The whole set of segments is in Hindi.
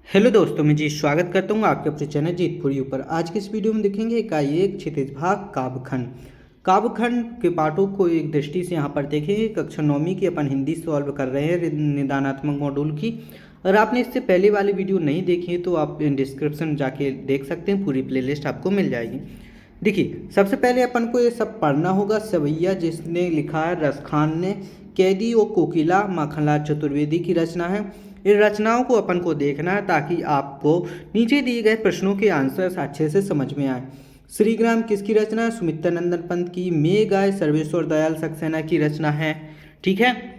हेलो दोस्तों, मैं जी स्वागत करता हूँ आपके अपने चैनल जीतपुरी ऊपर। आज के इस वीडियो में देखेंगे इकाई एक क्षितिज भाग काव्यखंड। काव्यखंड के पाठों को एक दृष्टि से यहाँ पर देखेंगे। कक्षा 9वीं की अपन हिंदी सॉल्व कर रहे हैं निदानात्मक मॉड्यूल की। अगर आपने इससे पहले वाली वीडियो नहीं देखी है तो आप डिस्क्रिप्शन जाके देख सकते हैं, पूरी प्लेलिस्ट आपको मिल जाएगी। देखिए, सबसे पहले अपन को ये सब पढ़ना होगा। सवैया जिसने लिखा है रसखान ने, कैदी और कोकिला माखनलाल चतुर्वेदी की रचना है। इन रचनाओं को अपन को देखना है ताकि आपको नीचे दिए गए प्रश्नों के आंसर्स अच्छे से समझ में आए। श्रीग्राम किसकी रचना है? सुमित्रानंदन पंत की। मेघ आए सर्वेश्वर दयाल सक्सेना की रचना है। ठीक है।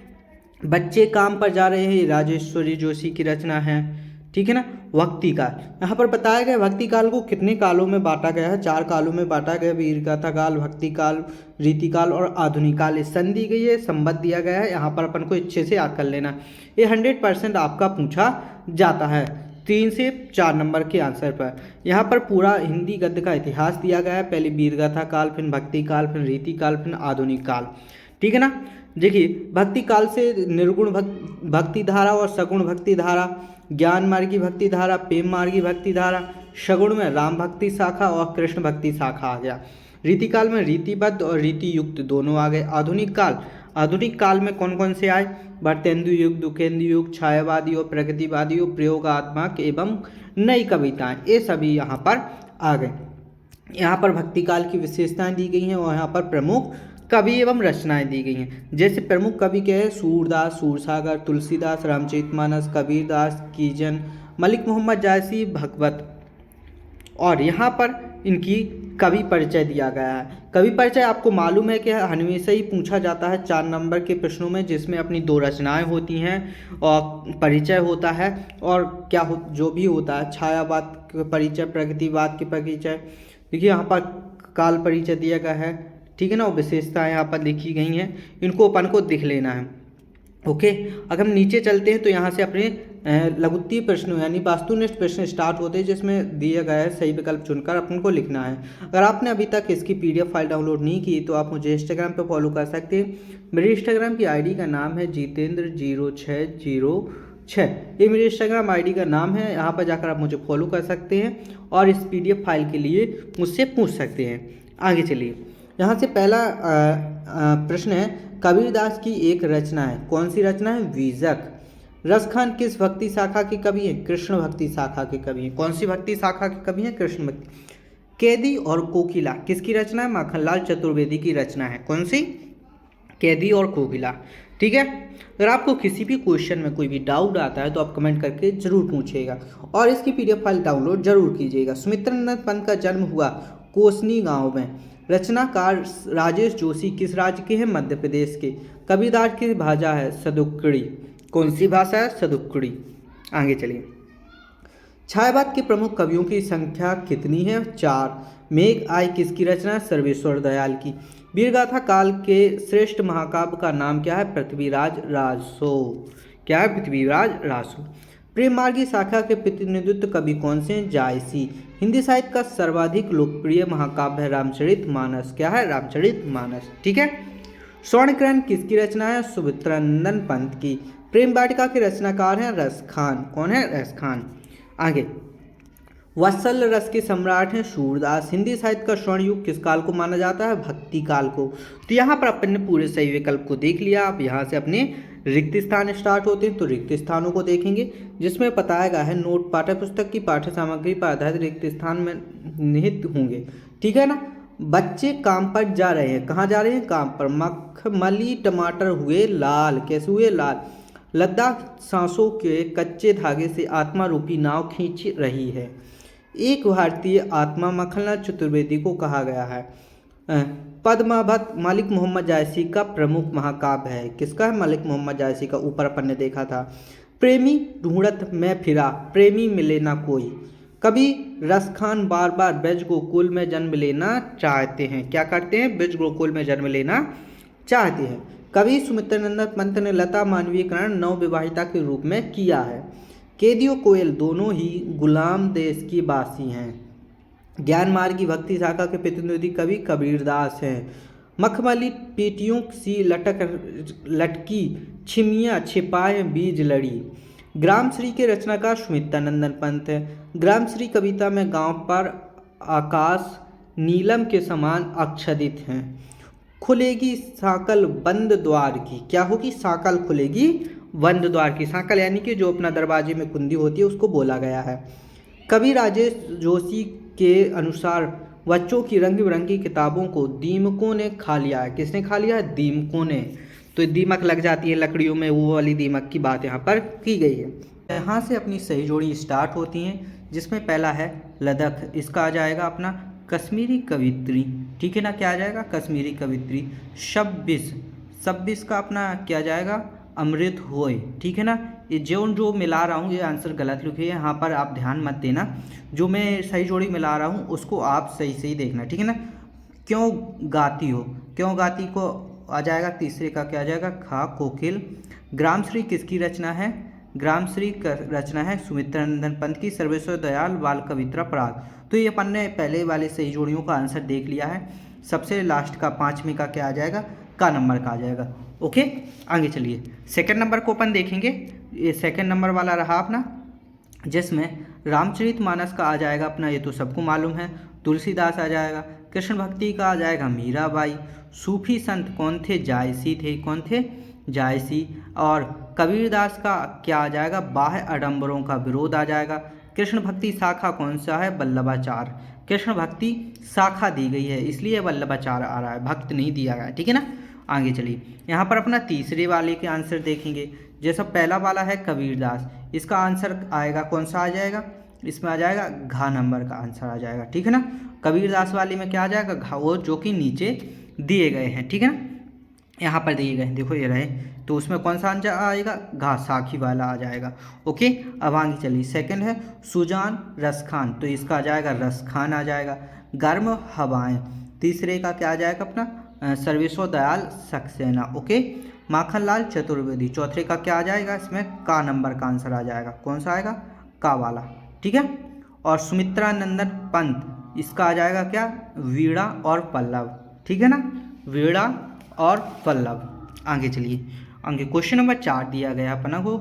बच्चे काम पर जा रहे हैं, राजेश्वरी जोशी की रचना है। ठीक है ना। भक्ति काल, यहाँ पर बताया गया भक्ति काल को कितने कालों में बांटा गया है? 4 कालों में बांटा गया। वीर गाथा काल, भक्ति काल, रीति काल और आधुनिक काल। इस सन दी गई है, संबंध दिया गया है। यहाँ पर अपन को अच्छे से याद कर लेना। ये 100% आपका पूछा जाता है 3 से 4 नंबर के आंसर पर। यहाँ पर पूरा हिंदी गद्य का इतिहास दिया गया है। पहले वीर गाथा काल, फिर भक्ति काल, फिर रीति काल, फिर आधुनिक काल। ठीक है ना। देखिए, भक्ति काल से निर्गुण भक्ति धारा और सगुण भक्ति धारा, ज्ञान मार्गी भक्ति धारा, प्रेम मार्गी भक्ति धारा, सगुण में राम भक्ति शाखा और कृष्ण भक्ति शाखा आ गया। रीति काल में रीतिबद्ध और रीति युक्त दोनों आ गए। आधुनिक काल में कौन कौन से आए? वर्तेंदु युग, दुखेंदु युग, छायावादी और प्रगतिवादी और प्रयोगात्मक एवं नई कविताएं, ये सभी यहाँ पर आ गए। यहाँ पर भक्ति काल की विशेषताएं दी गई हैं और यहाँ पर प्रमुख कवि एवं रचनाएं दी गई हैं। जैसे प्रमुख कवि क्या है? सूरदास, सूरसागर, तुलसीदास, रामचरितमानस, कबीरदास, कीजन, मलिक मोहम्मद जायसी, भगवत। और यहाँ पर इनकी कवि परिचय दिया गया है। कवि परिचय आपको मालूम है कि हमेशा ही पूछा जाता है 4 नंबर के प्रश्नों में, जिसमें अपनी 2 रचनाएं होती हैं और परिचय होता है और जो भी होता है, छायावाद का परिचय, प्रगतिवाद के परिचय। देखिए, यहाँ पर काल परिचय दिया गया है। ठीक है ना। विशेषताएं यहाँ पर लिखी गई हैं, इनको अपन को दिख लेना है। ओके। अगर हम नीचे चलते हैं तो यहाँ से अपने लघुत्तीय प्रश्न यानी वास्तुनिष्ठ प्रश्न स्टार्ट होते हैं, जिसमें दिया गया है सही विकल्प चुनकर अपन को लिखना है। अगर आपने अभी तक इसकी PDF फाइल डाउनलोड नहीं की तो आप मुझे इंस्टाग्राम पे फॉलो कर सकते हैं। मेरे इंस्टाग्राम की ID का नाम है जितेंद्र0606। ये मेरे इंस्टाग्राम ID का नाम है। यहाँ पर जाकर आप मुझे फॉलो कर सकते हैं और इस PDF फाइल के लिए मुझसे पूछ सकते हैं। आगे चलिए, यहाँ से पहला प्रश्न है, कबीरदास की एक रचना है। कौन सी रचना है? बीजक। रसखान किस भक्ति शाखा के कवि हैं? कृष्ण भक्ति शाखा के कवि हैं। कौन सी भक्ति शाखा के कवि हैं? कृष्ण भक्ति। कैदी और कोकिला किसकी रचना है? माखनलाल चतुर्वेदी की रचना है। कौन सी? कैदी और कोकिला। ठीक है। अगर आपको किसी भी क्वेश्चन में कोई भी डाउट आता है तो आप कमेंट करके जरूर पूछिएगा और इसकी PDF फाइल डाउनलोड जरूर कीजिएगा। सुमित्रानंद पंत का जन्म हुआ कोसनी गांव में। रचनाकार राजेश जोशी किस राज्य के हैं? मध्य प्रदेश के। कबीरदास की भाषा है सदुक्कड़ी। कौन सी भाषा है? सदुक्कड़ी। आगे चलिए, छायावाद के प्रमुख कवियों की संख्या कितनी है? 4। मेघ आय किसकी रचना है? सर्वेश्वर दयाल की। वीरगाथा काल के श्रेष्ठ महाकाव्य का नाम क्या है? पृथ्वीराज राजसो। क्या है? पृथ्वीराज राजसो। प्रेम मार्गी शाखा के प्रतिनिधित्व कवि कौन से हैं? जायसी। हिंदी साहित्य का सर्वाधिक लोकप्रिय महाकाव्य है रामचरितमानस। क्या है? रामचरितमानस। ठीक है। स्वर्णग्रहण किसकी रचना है? सुमित्रानंदन पंत की। प्रेम वाटिका के रचनाकार हैं रसखान। कौन है? रसखान। आगे, वत्सल रस के सम्राट हैं सूरदास। हिंदी साहित्य का स्वर्ण युग किस काल को माना जाता है? भक्ति काल को। तो यहाँ पर अपन ने पूरे सही विकल्प को देख लिया। आप यहाँ से अपने रिक्त स्थान स्टार्ट होते हैं तो रिक्त स्थानों को देखेंगे, जिसमें बताया गया है नोट पाठ्य पुस्तक की पाठ्य सामग्री पर आधारित रिक्त स्थान में निहित होंगे। ठीक है ना। बच्चे काम पर जा रहे हैं। कहाँ जा रहे हैं? काम पर। मखमली टमाटर हुए लाल। कैसे हुए? लाल। लद्दाख सांसों के कच्चे धागे से आत्मा रूपी नाव खींच रही है। एक भारतीय आत्मा माखनलाल चतुर्वेदी को कहा गया है। पद्मावत मलिक मोहम्मद जायसी का प्रमुख महाकाव्य है। किसका है? मलिक मोहम्मद जायसी का। ऊपर अपन ने देखा था। प्रेमी ढूंढत मैं फिरा, प्रेमी मिले ना कोई। कभी रसखान बार बार ब्रज गोकुल में जन्म लेना चाहते हैं। क्या करते हैं? ब्रज गोकुल में जन्म लेना चाहते हैं। कवि सुमित्रानंद पंत ने लता मानवीकरण नवविवाहिता के रूप में किया है। कैदी और कोयल दोनों ही गुलाम देश की बासी हैं। ज्ञान मार्गी भक्ति शाखा के प्रतिनिधि कवि कबीरदास हैं। मखमली पेटियों सी लटकी छिमियाँ छिपाए बीज लड़ी। ग्रामश्री के रचनाकार सुमित्रानंदन पंत है। ग्रामश्री कविता में गांव पर आकाश नीलम के समान आच्छादित हैं। खुलेगी साकल बंद द्वार की, क्या होगी? साकल खुलेगी बंद द्वार की। साकल यानी कि जो अपना दरवाजे में कुंडी होती है उसको बोला गया है। कवि राजेश जोशी के अनुसार बच्चों की रंग बिरंगी किताबों को दीमकों ने खा लिया है। किसने खा लिया है? दीमकों ने। तो दीमक लग जाती है लकड़ियों में, वो वाली दीमक की बात यहाँ पर की गई है। यहाँ से अपनी सही जोड़ी स्टार्ट होती हैं, जिसमें पहला है लदख, इसका आ जाएगा अपना कश्मीरी कवित्री, ठीक है ना, क्या आ जाएगा? कश्मीरी कवित्री। 26 का अपना क्या जाएगा? अमृत होए, ठीक है ना। ये जो मिला रहा हूँ ये आंसर गलत लिखे हैं, यहाँ पर आप ध्यान मत देना, जो मैं सही जोड़ी मिला रहा हूँ उसको आप सही देखना, ठीक है ना। क्यों गाती हो, क्यों गाती को आ जाएगा तीसरे का क्या आ जाएगा? खा कोकिल। ग्रामश्री किसकी रचना है? ग्रामश्री रचना है सुमित्रानंदन पंत की, सर्वेश्वर दयाल बाल कवित्रा पराग। तो ये अपन ने पहले वाले सही जोड़ियों का आंसर देख लिया है। सबसे लास्ट का 5वें का क्या आ जाएगा? का नंबर का आ जाएगा। ओके, आगे चलिए सेकंड नंबर को अपन देखेंगे। ये सेकंड नंबर वाला रहा अपना, जिसमें रामचरितमानस का आ जाएगा अपना, ये तो सबको मालूम है, तुलसीदास आ जाएगा। कृष्ण भक्ति का आ जाएगा मीराबाई। सूफी संत कौन थे? जायसी थे। कौन थे? जायसी। और कबीरदास का क्या आ जाएगा? बाह्य आडंबरों का विरोध आ जाएगा। कृष्ण भक्ति शाखा कौन सा है? वल्लभाचार। कृष्ण भक्ति शाखा दी गई है इसलिए वल्लभाचार आ रहा है, भक्त नहीं दिया गया, ठीक है ना। आगे चलिए, यहाँ पर अपना तीसरे वाले के आंसर देखेंगे। जैसा पहला वाला है कबीरदास, इसका आंसर आएगा कौन सा आ जाएगा? इसमें आ जाएगा घा नंबर का आंसर आ जाएगा, ठीक है ना। कबीरदास वाले में क्या आ जाएगा? घा, वो जो कि नीचे दिए गए हैं, ठीक है ना, यहाँ पर दिए गए हैं, देखो ये रहे, तो उसमें कौन सा आंसर आएगा? घा, साखी वाला आ जाएगा। ओके, अब आगे चलिए। सेकंड है सुजान रसखान, तो इसका आ जाएगा रसखान आ जाएगा। गर्म हवाएं, तीसरे का क्या आ जाएगा अपना? सर्वेश्वर दयाल सक्सेना। ओके, माखनलाल चतुर्वेदी, चौथे का क्या आ जाएगा? इसमें का नंबर का आंसर आ जाएगा, कौन सा आएगा? का वाला, ठीक है। और सुमित्रानंदन पंत, इसका आ जाएगा क्या? वीणा और पल्लव, ठीक है ना, वीणा और पल्लव। आगे चलिए, आगे क्वेश्चन नंबर 4 दिया गया अपना को,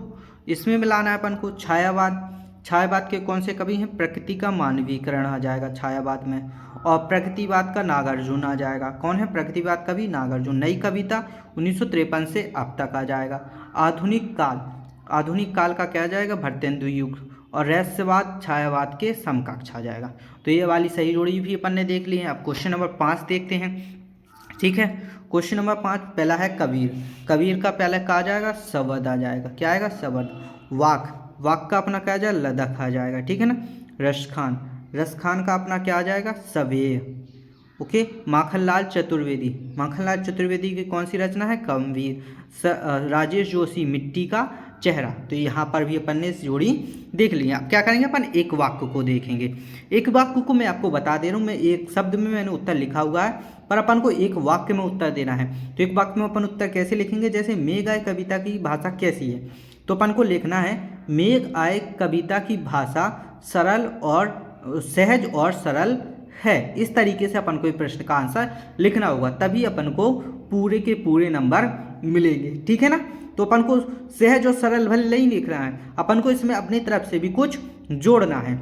इसमें मिलाना है अपन को छायावाद। छायावाद के कौन से कवि हैं? प्रकृति का मानवीकरण आ जाएगा छायावाद में, और प्रकृतिवाद का नागार्जुन आ जाएगा। कौन है प्रकृतिवाद कवि? नागार्जुन। नई कविता 1953 से अब तक आ जाएगा। आधुनिक काल, आधुनिक काल का क्या आ जाएगा? भरतेंदु युग। और रहस्यवाद छायावाद के समकक्ष आ जाएगा। तो ये वाली सही जोड़ी भी अपन ने देख ली है। अब क्वेश्चन नंबर 5 देखते हैं, ठीक है। क्वेश्चन नंबर 5 पहला है कबीर। कबीर का पहला क्या आ जाएगा? शब्द आ जाएगा, क्या आएगा? शब्द। वाक, वाक का अपना क्या आ जाएगा? लदख आ जाएगा, ठीक है ना। रसखान, रसखान का अपना क्या आ जाएगा? सवेय। ओके, माखनलाल चतुर्वेदी, माखनलाल चतुर्वेदी की कौन सी रचना है? कमवीर। राजेश जोशी, मिट्टी का चेहरा। तो यहाँ पर भी अपन ने जोड़ी देख ली। अब क्या करेंगे अपन? एक वाक्य को देखेंगे। एक वाक्य को मैं आपको बता दे रहा हूँ, मैं एक शब्द में मैंने उत्तर लिखा हुआ है, पर अपन को एक वाक्य में उत्तर देना है। तो एक वाक्य में अपन उत्तर कैसे लिखेंगे? जैसे मेघ आए कविता की भाषा कैसी है, तो अपन को लिखना है मेघ आए कविता की भाषा सरल और सहज और सरल है। इस तरीके से अपन को प्रश्न का आंसर लिखना होगा, तभी अपन को पूरे के पूरे नंबर मिलेंगे, ठीक है ना। तो अपन को सहज और सरल भले नहीं लिखना है, अपन को इसमें अपनी तरफ से भी कुछ जोड़ना है,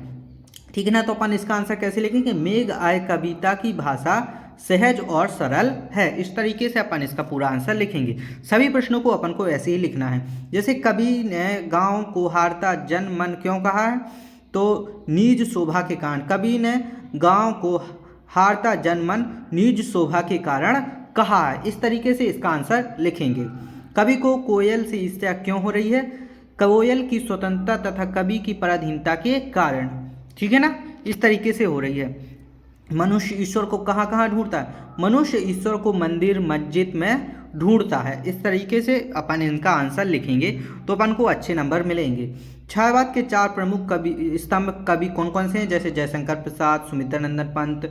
ठीक है ना। तो अपन इसका आंसर कैसे लिखेंगे? मेघ आए कविता की भाषा सहज और सरल है। इस तरीके से अपन इसका पूरा आंसर लिखेंगे। सभी प्रश्नों को अपन को ऐसे ही लिखना है। जैसे कवि ने गांव को हारता जन मन क्यों कहा है? तो निज शोभा के कारण। कवि ने गांव को हारता जन मन निज शोभा के कारण कहा है। इस तरीके से इसका आंसर लिखेंगे। कवि को कोयल से ईर्ष्या क्यों हो रही है? कोयल की स्वतंत्रता तथा कवि की पराधीनता के कारण, ठीक है ना, इस तरीके से हो रही है। मनुष्य ईश्वर को कहाँ कहाँ ढूंढता है? मनुष्य ईश्वर को मंदिर मस्जिद में ढूंढता है। इस तरीके से अपन इनका आंसर लिखेंगे तो अपन को अच्छे नंबर मिलेंगे। छायावाद के 4 प्रमुख कवि स्तंभ कवि कौन कौन से हैं? जैसे जयशंकर प्रसाद, सुमित्रानंदन पंत,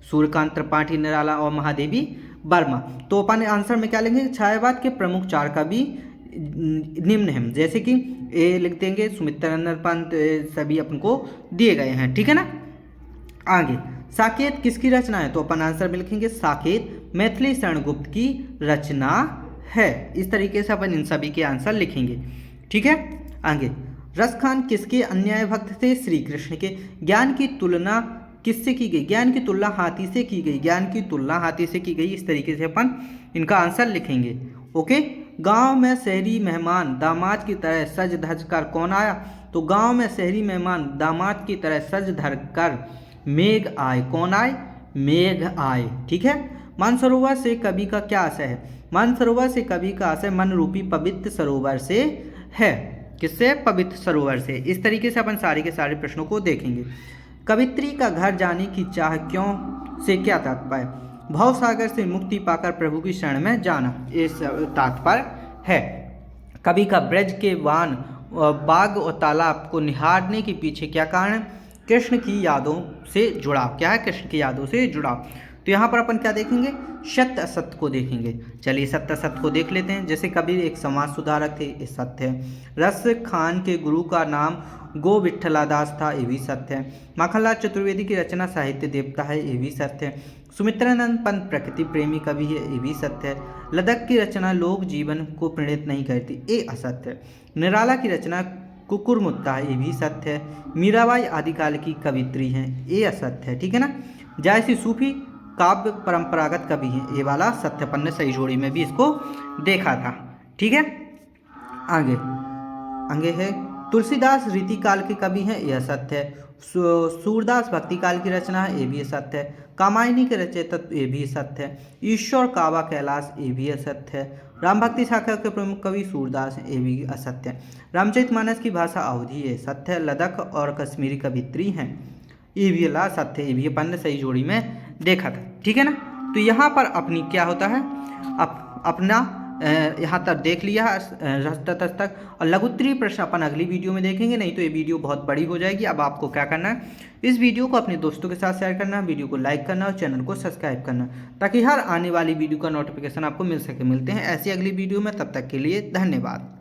सूर्यकांत त्रिपाठी निराला और महादेवी वर्मा। तो अपन आंसर में क्या लिखेंगे? छायावाद के प्रमुख 4 कवि निम्न हैं, जैसे कि ए लिख देंगे सुमित्रानंदन पंत, सभी अपन को दिए गए हैं, ठीक है ना। आगे साकेत किसकी रचना है? तो अपन आंसर में लिखेंगे साकेत मैथिली शरण गुप्त की रचना है। इस तरीके से अपन इन सभी के आंसर लिखेंगे, ठीक है। आगे, रस खान किसके अन्याय भक्त थे? श्री कृष्ण के। ज्ञान की तुलना किससे की गई? ज्ञान की तुलना हाथी से की गई। ज्ञान की तुलना हाथी से की गई। इस तरीके से अपन इनका आंसर लिखेंगे। ओके। गांव में शहरी मेहमान दामाद की तरह सज धज कर कौन आया? तो गांव में शहरी मेहमान दामाद की तरह सज धज कर मेघ आए। कौन आए? मेघ आए। ठीक है। मानसरोवर से कवि का क्या आशय है? मानसरोवर से कवि का आशय मन रूपी पवित्र सरोवर से है। किससे? पवित्र सरोवर से। इस तरीके से अपन सारे के सारे प्रश्नों को देखेंगे। कवित्री का घर जाने की चाह क्यों से क्या तात्पर्य? भव सागर से मुक्ति पाकर प्रभु की शरण में जाना, इस तात्पर्य है। कवि का ब्रज के वान बाग और तालाब को निहारने के पीछे क्या कारण? कृष्ण की यादों से जुड़ाव। क्या है? कृष्ण की यादों से जुड़ाव। तो यहाँ पर अपन क्या देखेंगे? सत्य असत्य को देखेंगे। चलिए सत्य असत्य को देख लेते हैं। जैसे कबीर एक समाज सुधारक थे, ये सत्य है। रस खान के गुरु का नाम गो विठलादास था, ये भी सत्य है। माखनलाल चतुर्वेदी की रचना साहित्य देवता है, ये भी सत्य है। सुमित्रानंद पंत प्रकृति प्रेमी कवि है, ये भी सत्य है। लदक की रचना लोक जीवन को प्रेरित नहीं करती, ये असत्य है। निराला की रचना कुकुरमुत्ता है, ये भी सत्य है। मीराबाई आदिकाल की कवित्री हैं, ये असत्य है। ठीक है ना। जायसी सूफी काव्य परंपरागत कवि हैं, ये वाला सत्य। अपन ने सही जोड़ी में भी इसको देखा था। ठीक है। आगे आगे है तुलसीदास रीतिकाल के कवि हैं, यह सत्य है। सूरदास भक्ति काल की रचना है, ये भी सत्य है। कामायनी के रचयिता, ये भी सत्य है। ईश्वर कावा कैलाश, ये भी असत्य है। राम भक्ति शाखा के प्रमुख कवि सूरदास हैं, ये भी असत्य है। रामचरितमानस की भाषा अवधी है, सत्य है। लद्दाख और कश्मीरी कवित्री हैं, ये भी ला सत्य है। ये भी अपन ने सही जोड़ी में देखा था। ठीक है ना। तो यहाँ पर अपनी क्या होता है, अपना यहाँ तक देख लिया तक, और लघुत्तरीय प्रश्न अपन अगली वीडियो में देखेंगे, नहीं तो ये वीडियो बहुत बड़ी हो जाएगी। अब आपको क्या करना है, इस वीडियो को अपने दोस्तों के साथ शेयर करना, वीडियो को लाइक करना और चैनल को सब्सक्राइब करना, ताकि हर आने वाली वीडियो का नोटिफिकेशन आपको मिल सके। मिलते हैं ऐसी अगली वीडियो में, तब तक के लिए धन्यवाद।